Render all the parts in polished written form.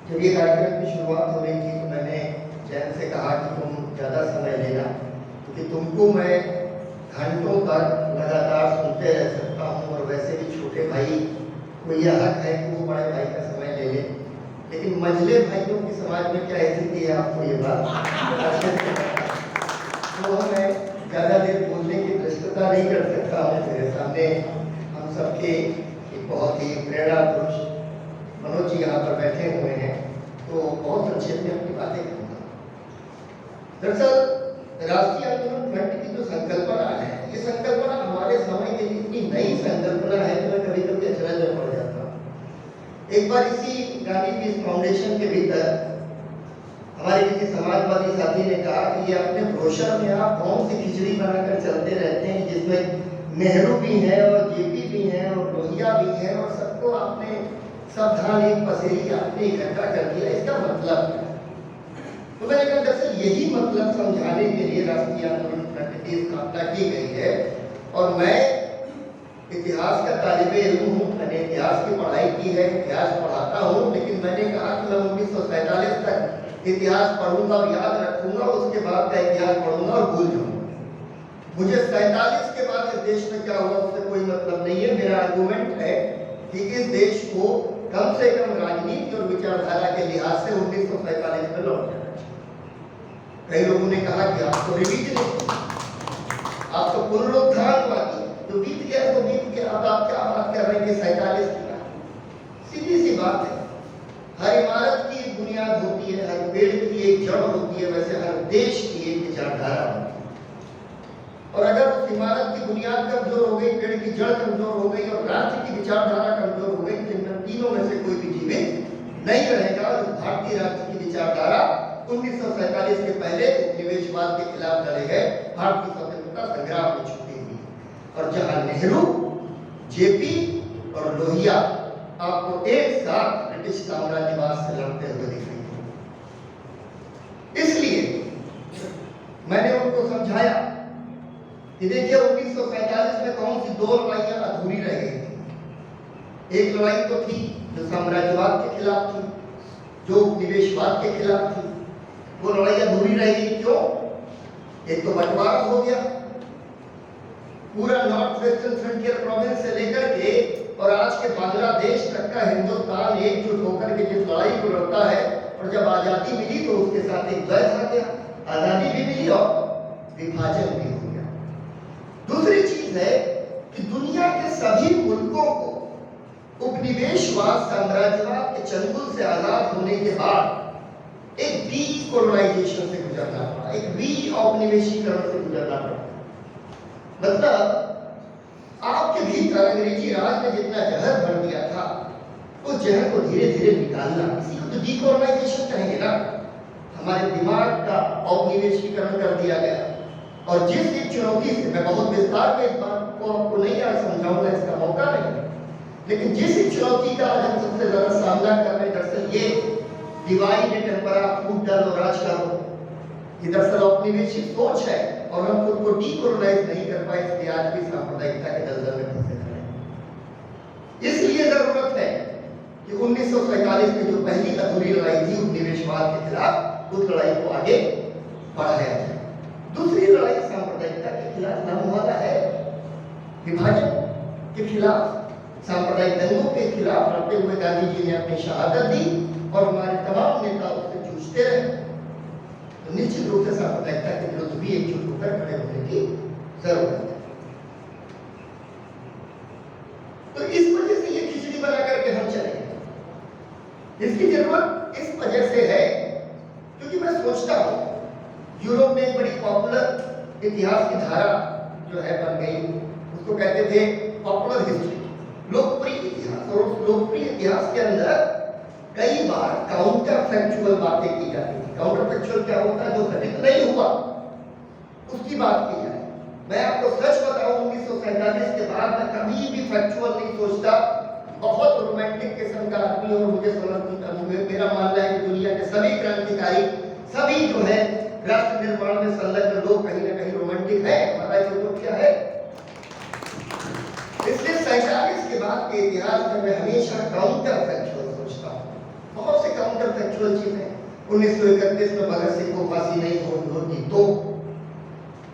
जब ये कार्यक्रम की शुरुआत हो रही थी तो मैंने जैन से कहा कि तुम ज़्यादा समय लेना, क्योंकि तुमको मैं घंटों तक लगातार सुनते रह सकता हूँ, और वैसे भी छोटे भाई को यह हक है कि वो बड़े भाई का समय ले ले। लेकिन मझले भाइयों की समाज में क्या स्थिति है, आपको ये बात तो मैं ज़्यादा देर बोलने की दृष्टता नहीं कर सकता हूँ। मेरे सामने हम सबके एक बहुत ही प्रेरणा पुरुष मनोज जी यहाँ पर बैठे हुए हैं, तो बहुत संक्षेप में अपनी बातें करूँगा। दरअसल राष्ट्रीय आंदोलन फ्रंट की जो संकल्पना है, ये संकल्पना हमारे समय के लिए इतनी नई संकल्पना है कि मैं कभी कभी अचरज में पड़ जाता हूँ। एक बार इसी गांधी पीस फाउंडेशन के भीतर हमारे किसी समाजवादी साथी ने कहा कि ये अपने ब्रोशर में आप कौन सी खिचड़ी बनाकर चलते रहते हैं, जिसमें नेहरू भी है और जेपी भी है और लोहिया भी है, और सबको आपने सावधान एक पसेरी आपने इकट्ठा कर दिया, इसका मतलब है। तो मैंने कहा दरअसल यही मतलब समझाने के लिए राष्ट्रीय आंदोलन फ्रंट की स्थापना की गई है। और मैं इतिहास का तालिबे इल्म हूँ, मैंने इतिहास की पढ़ाई की है, इतिहास पढ़ाता हूँ, लेकिन मैंने कहा कि मैं 1947 तक इतिहास पढ़ूंगा और याद रखूंगा, उसके बाद का इतिहास पढ़ूंगा और भूल जाऊंगा। मुझे 47 के बाद इस देश में क्या हुआ उससे कोई मतलब नहीं है। मेरा आर्गुमेंट है कि इस देश को कम से कम राजनीति और विचारधारा के लिहाज से 1947 में लौट जाना चाहिए। कई लोगों ने कहा कि आप तो रिविजनिस्ट, आप तो पुनरुत्थानवादी, तो बीत गया तो बीत गया, अब आप क्या बात कर रहे हैं कि 47 की बात। सीधी सी बात है, हर इमारत की एक बुनियाद होती है, हर पेड़ की एक जड़ होती है, वैसे हर देश की एक विचारधारा होती है। और अगर उस इमारत की बुनियाद कमजोर हो गई, पेड़ की जड़ कमजोर हो गई और राष्ट्र की विचारधारा कमजोर हो गई, तो इन तीनों में से कोई भी जीवित नहीं रहेगा। और भारतीय राष्ट्र की विचारधारा 1947 के पहले उपनिवेशवाद के खिलाफ लड़े गए भारतीय स्वतंत्रता संग्राम में छुपी हुई, और जहां नेहरू, जेपी और लोहिया आपको एक साथ ब्रिटिश साम्राज्यवाद से लड़ते हुए दिख रही है। इसलिए मैंने उनको समझाया कि देखिए 1947 में कौन सी दो लड़ाइयां अधूरी रह गई थी। एक लड़ाई तो थी जो साम्राज्यवाद के खिलाफ थी, जो उपनिवेशवाद के खिलाफ थी, वो लड़ाई अधूरी रह गई। क्यों? एक तो बंटवारा हो गया, पूरा नॉर्थ वेस्टर्न फ्रंटियर प्रोविंस से लेकर के और आज के बांग्लादेश तक का हिंदुस्तान एकजुट होकर के जिस लड़ाई को लड़ता है, और जब आजादी मिली तो उसके साथ एक द्वैत आ गया, आजादी भी मिली और विभाजन भी हो गया। दूसरी चीज है कि दुनिया के सभी मुल्कों को उपनिवेशवाद साम्राज्यवाद के चंगुल से आजाद होने के बाद एक डीकोलोनाइजेशन से गुजरना पड़ा, एक री-औपनिवेशीकरण से गुजरना पड़ा। मतलब आपके भीतर अंग्रेजी राज ने जितना जहर भर दिया था, उस जहर को धीरे धीरे निकालना, इसी को तो डीकोलोनाइजेशन कहेंगे ना। हमारे दिमाग का औपनिवेशीकरण कर दिया गया, और जिस एक चुनौती से मैं बहुत विस्तार में इस बात को आपको नहीं आज समझाऊंगा, इसका मौका नहीं, लेकिन जिस एक चुनौती का आज हम सबसे ज्यादा सामना कर रहे हैं, दरअसल ये डिवाइड एंड टेम्परा, फूट डालो राज करो, ये दरअसल औपनिवेशिक सोच है, और हम खुद को डीकोलोनाइज नहीं कर पाए, इसलिए आज भी सांप्रदायिकता के दलदल में फंसे खड़े हैं। इसलिए जरूरत है कि 1947 में जो पहली अधूरी लड़ाई थी उपनिवेशवाद के खिलाफ, उस लड़ाई को आगे बढ़ाया जाए। दूसरी लड़ाई सांप्रदायिकता के खिलाफ नामुहारा है, विभाजन के खिलाफ, सांप्रदायिक दंगों के खिलाफ लड़ते हुए गांधी जी ने अपनी शहादत दी, और हमारे तमाम नेता उससे जूझते रहे। तो निश्चित रूप से सांप्रदायिकता के विरुद्ध भी एकजुट होकर खड़े होने की जरूरत है। तो इस वजह से ये खिचड़ी बना करके हम चलेंगे। इसकी जरूरत इस वजह से है क्योंकि मैं सोचता हूं यूरोप में एक बड़ी पॉपुलर इतिहास की धारा जो है बन गई, उसको कहते थे पॉपुलर हिस्ट्री, लोकप्रिय इतिहास। और उस लोकप्रिय इतिहास के अंदर कई बार काउंटर फैक्चुअल बातें की जाती थी। काउंटर फैक्चुअल क्या होता है? जो घटित नहीं हुआ उसकी बात की जाए। मैं आपको सच बताऊं, 1947 के बाद मैं कभी भी फैक्चुअल नहीं सोचता। बहुत रोमांटिक किस्म का आदमी, और मुझे मेरा मानना है कि दुनिया के सभी क्रांतिकारी, सभी जो है राष्ट्र निर्माण में संलग्न लोग कहीं ना कहीं रोमांटिक है। हमारा जो क्या है, इसलिए 47 के बाद के इतिहास में मैं हमेशा काउंटर फैक्चुअल सोचता हूँ। बहुत से काउंटर फैक्चुअल चीजें। 1931 में भगत सिंह को फांसी नहीं होती तो,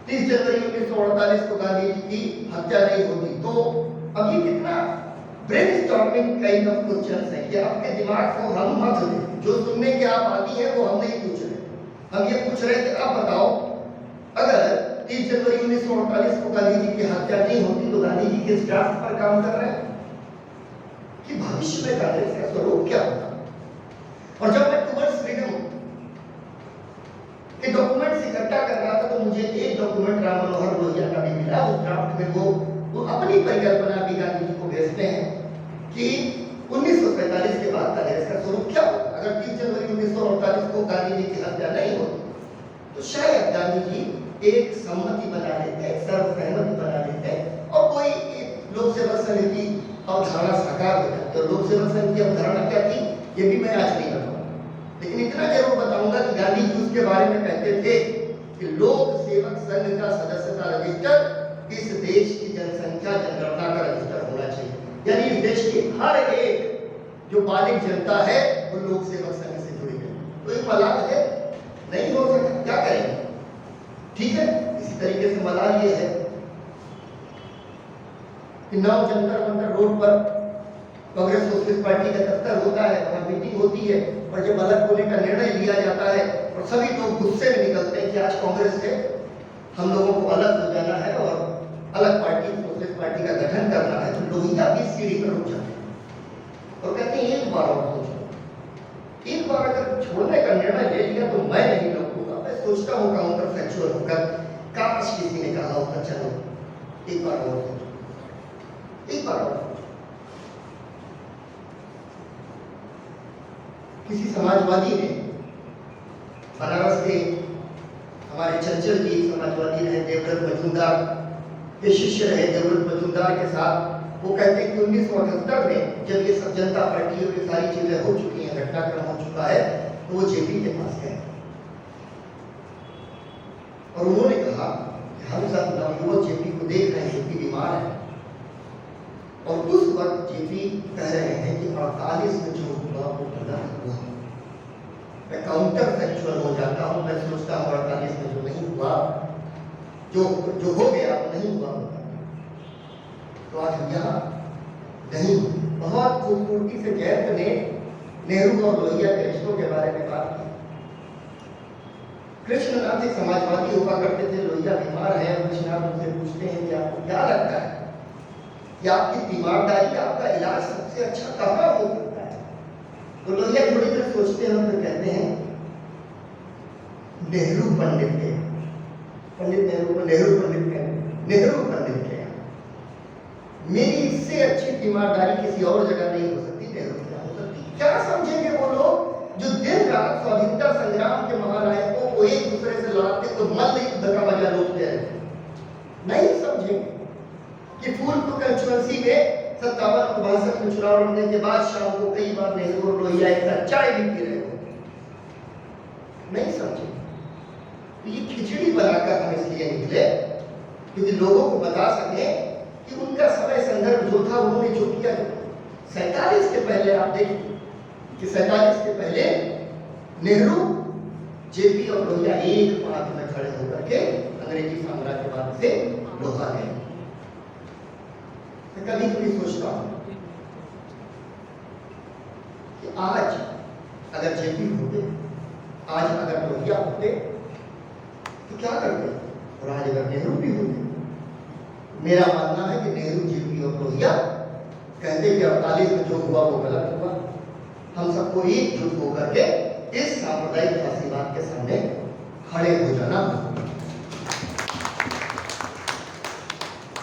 30 जनवरी 1948 को गांधी जी की हत्या नहीं होती तो। अब ये कितना ब्रेनस्टॉर्मिंग काइंड ऑफ क्वेश्चंस है कि आपके दिमाग को हम मत लें, जो सुनने के आप आती है वो हम नहीं पूछ रहे। हम ये पूछ रहे कि आप बताओ, अगर 30 जनवरी 1948 को गांधी जी की हत्या नहीं होती तो गांधी जी किस ड्राफ्ट पर काम कर रहे हैं कि भविष्य में कांग्रेस का स्वरूप क्या होगा। और जब मैं टुवर्ड्स फ्रीडम के डॉक्यूमेंट्स इकट्ठा कर रहा था तो मुझे एक डॉक्यूमेंट राम मनोहर लोहिया का भी मिला। उस ड्राफ्ट में वो अपनी परिकल्पना भी गांधी जी को भेजते हैं कि 1947 के बाद कांग्रेस का स्वरूप क्या होगा। अगर 30 जनवरी 1948 को गांधी जी की हत्या नहीं होती तो शायद गांधी जी एक सम्मति बना लेते, एक सर्वसहमति बना लेते और कोई लोक सेवक संघ की अवधारणा साकार हो जाती। और लोक सेवक संघ की अवधारणा क्या थी ये भी मैं आज नहीं बताऊंगा, लेकिन इतना जरूर बताऊंगा कि गांधी जी उसके बारे में कहते थे कि लोक सेवक संघ का सदस्यता रजिस्टर इस देश की जनसंख्या जनगणना का रजिस्टर होना चाहिए। यानी इस देश की हर एक जो बालिग जनता है वो लोक सेवक संघ से जुड़ी है। तो एक मलाल है, नहीं हो सकता, क्या करेंगे। ठीक है, इसी तरीके से मलाल ये है कि नव जंतर मंतर रोड पर कांग्रेस सोशलिस्ट पार्टी का दफ्तर होता है, वहां मीटिंग होती है और जब अलग होने का निर्णय लिया जाता है और सभी लोग गुस्से में निकलते हैं कि आज कांग्रेस से हम लोगों को अलग हो जाना है और अलग पार्टी सोशलिस्ट पार्टी का गठन करना है, तो लोहिया भी सीढ़ी पर रुक जाते हैं और कहते हैं एक बार और सोचो। एक बार अगर छोड़ने का निर्णय ले लिया तो मैं नहीं लौटूंगा। मैं सोचता हूँ काउंटर फैक्चुअल होकर, काश किसी ने कहा होता चलो एक बार और सोचो, एक बार और। किसी समाजवादी ने बनारस के हमारे चंचल जी समाजवादी रहे, देवव्रत मजूमदार के शिष्य रहे, देवव्रत मजूमदार के साथ वो कहते हैं कि 1978 में जब ये सब जनता पार्टी और ये सारी चीजें हो चुकी हैं, घटनाक्रम हो चुका है, तो वो जेपी के पास गए और उन्होंने कहा कि हम सब नवयुवक जेपी को देख रहे हैं, जेपी बीमार है। और उस वक्त जेपी कह रहे हैं कि 48 में जो हुआ वो गलत हुआ। मैं काउंटर फैक्चुअल हो जाता हूं, मैं सोचता हूं 48 में जो नहीं हुआ, जो हो गया वो नहीं हुआ होता तो आज हम यहाँ नहीं। बहुत खूबसूरती से जयंत ने नेहरू और लोहिया के रिश्तों के बारे में बात की। कृष्णनाथ एक समाजवादी हुआ करते थे, लोहिया बीमार है, कृष्णनाथ उनसे पूछते हैं कि आपको क्या लगता है कि आपकी तीमारदारी, आपका इलाज सबसे अच्छा कहाँ हो सकता है। तो लोहिया थोड़ी देर सोचते हैं और फिर कहते हैं नेहरू पंडित के, पंडित नेहरू को नेहरू पंडित के, नेहरू पंडित के मेरी इससे अच्छी तीमारदारी किसी और जगह नहीं हो सकती, नेहरू क्या हो सकती। क्या समझेंगे वो लोग जो दिन रात स्वाधीनता संग्राम के महानायकों को एक दूसरे से लड़ाते तो मल्ल युद्ध का मजा लूटते हैं। नहीं समझेंगे कि फूलपुर कंस्टिट्यूएंसी में 57-62 में चुनाव लड़ने के बाद शाम को कई बार नेहरू और लोहिया एक साथ चाय भी पी रहे होते, नहीं समझे। तो ये खिचड़ी बनाकर हम इसलिए निकले क्योंकि लोगों को बता सके कि उनका समय संदर्भ जो था उन्होंने जो किया। 47 के पहले आप देखिए कि 47 के पहले नेहरू, जेपी और लोहिया एक पांच में खड़े होकर के अंग्रेजी साम्राज्यवाद से लोहा गए। मैं कभी कभी सोचता हूं कि आज अगर जेपी होते, आज अगर लोहिया होते तो क्या करते, और आज अगर नेहरू भी होते। मेरा मानना है कि नेहरू, जेपी और लोहिया कहते कि 48 में जो हुआ वो गलत हुआ। हम सबको एकजुट होकर के इस सांप्रदायिक फासीवाद के सामने खड़े हो जाना।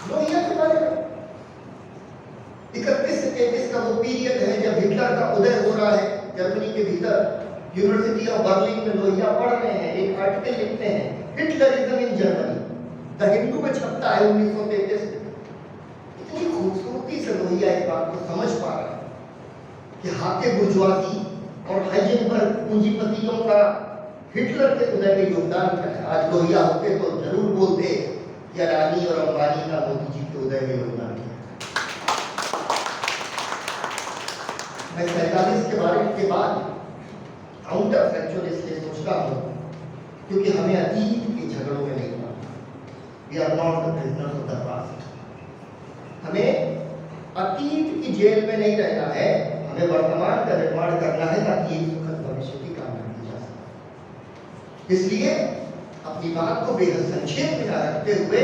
लोहिया के बारे में 31 से 33 का वो पीरियड है जब हिटलर का उदय हो रहा है जर्मनी के भीतर। यूनिवर्सिटी ऑफ बर्लिन में लोहिया पढ़ रहे हैं, एक आर्टिकल लिखते हैं हिटलरिज्म इन जर्मनी, द हिंदू में छपता है 1933 में। इतनी खूबसूरती से लोहिया इस बात को समझ पा रहे हैं कि हाथे बुर्जुआजी और हाइजेनबर्ग पूंजीपतियों का हिटलर के उदय में योगदान क्या है। आज लोहिया होते तो जरूर बोलते कि अडानी और अंबानी का मोदी जी के उदय में योगदान किया। मैं 47 के बारे के बाद काउंटर फैक्चुअल इसलिए सोचता हूँ क्योंकि हमें अतीत के झगड़ों में नहीं पड़ना। We are not the prisoners of the past. हमें अतीत की जेल में नहीं रहना है, हमें वर्तमान का निर्माण करना है ताकि एक सुखद भविष्य की कामना की जा सके। इसलिए अपनी बात को बेहद संक्षेप में रखते हुए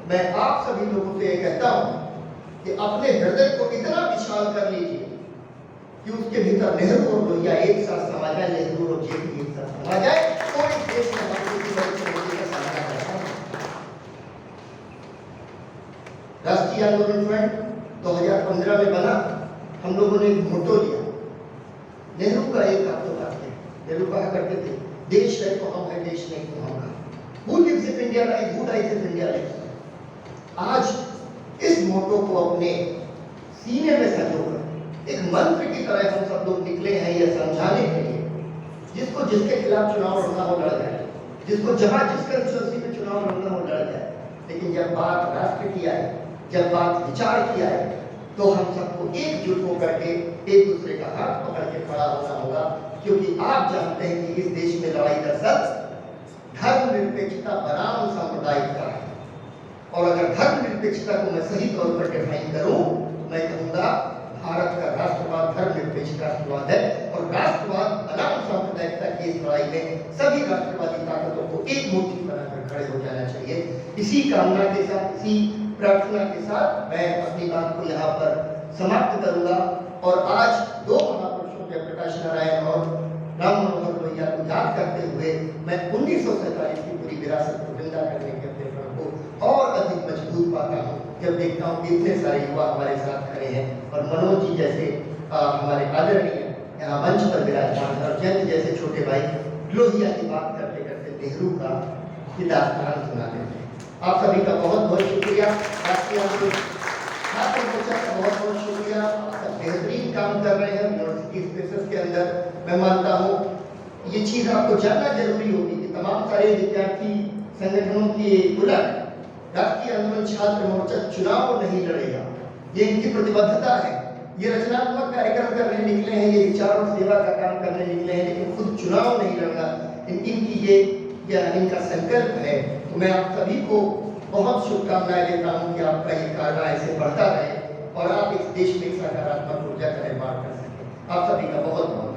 मैं आप सभी लोगों से कहता हूं कि अपने हृदय को इतना विशाल कर लीजिए कि उसके भीतर नेहरू और लोहिया एक साथ समा जाए, नेहरू और जेटली एक साथ समा जाए, तो इस देश में हम किसी बड़ी चुनौती का सामना कर सकते हैं। राष्ट्रीय आंदोलन फ्रंट 2015 में बना, हम लोगों ने एक मोटो लिया। नेहरू का एक आपको बात है, नेहरू कहा करते थे, देश है तो हम है, देश नहीं तो हम का। Who lives in India lives, who dies in India lives। आज इस मोटो को अपने सीने में संजोकर एक मंत्र की तरह हम सब लोग निकले हैं यह समझाने के लिए, जिसको जिसके खिलाफ चुनाव लड़ना हो लड़ जाए, जिसको जहां जिस कंस्टिट्यूंसी में चुनाव लड़ना हो लड़ जाए, लेकिन जब बात राष्ट्र की आए, जब बात विचार की आए, तो हम सबको एकजुट होकर के एक दूसरे का हाथ पकड़ के खड़ा होना होगा। क्योंकि आप जानते हैं कि इस देश में लड़ाई दरअसल धर्मनिरपेक्षता बनाम सांप्रदायिकता है। और अगर धर्मनिरपेक्षता को मैं सही तौर पर डिफाइन करूं तो मैं कहूंगा भारत का राष्ट्रवाद धर्मनिरपेक्ष राष्ट्रवाद है, और राष्ट्रवाद बनाम सांप्रदायिकता की इस लड़ाई में सभी राष्ट्रवादी ताकतों को एक मुट्ठी बनाकर खड़े हो जाना चाहिए। इसी कामना के साथ, इसी प्रार्थना के साथ मैं अपनी बात को यहाँ पर समाप्त करूंगा। और आज दो महापुरुषों जयप्रकाश नारायण और राम मनोहर लोहिया को याद करते हुए मैं 1947 की पूरी विरासत को जिंदा करने के अपने प्रण को और अधिक मजबूत पाता हूँ जब देखता हूँ कि इतने सारे युवा हमारे साथ खड़े हैं, और मनोज जी जैसे हमारे आदरणीय यहाँ मंच पर विराजमान है, और जयंत जैसे छोटे भाई लोहिया की बात करते करते नेहरू का ये दास्तान सुनाते हैं। आप सभी का बहुत बहुत शुक्रिया। राष्ट्रीय छात्र मोर्चा का बहुत बहुत शुक्रिया। सब बेहतरीन काम कर रहे हैं यूनिवर्सिटी स्पेसेस के अंदर। मैं मानता हूँ ये चीज आपको जानना जरूरी होगी कि तमाम सारे विद्यार्थी संगठनों की उलट राष्ट्रीय आंदोलन छात्र मोर्चा चुनाव नहीं लड़ेगा, ये इनकी प्रतिबद्धता है। ये रचनात्मक कार्यक्रम करने निकले हैं, ये विचार और सेवा का काम करने निकले हैं, लेकिन खुद चुनाव नहीं लड़ना इनकी ये इनका संकल्प है। तो मैं आप सभी को बहुत शुभकामनाएं देता हूं कि आपका ये कारनामा ऐसे बढ़ता रहे और आप इस देश में एक सकारात्मक ऊर्जा का निर्माण कर सकें। आप सभी का बहुत बहुत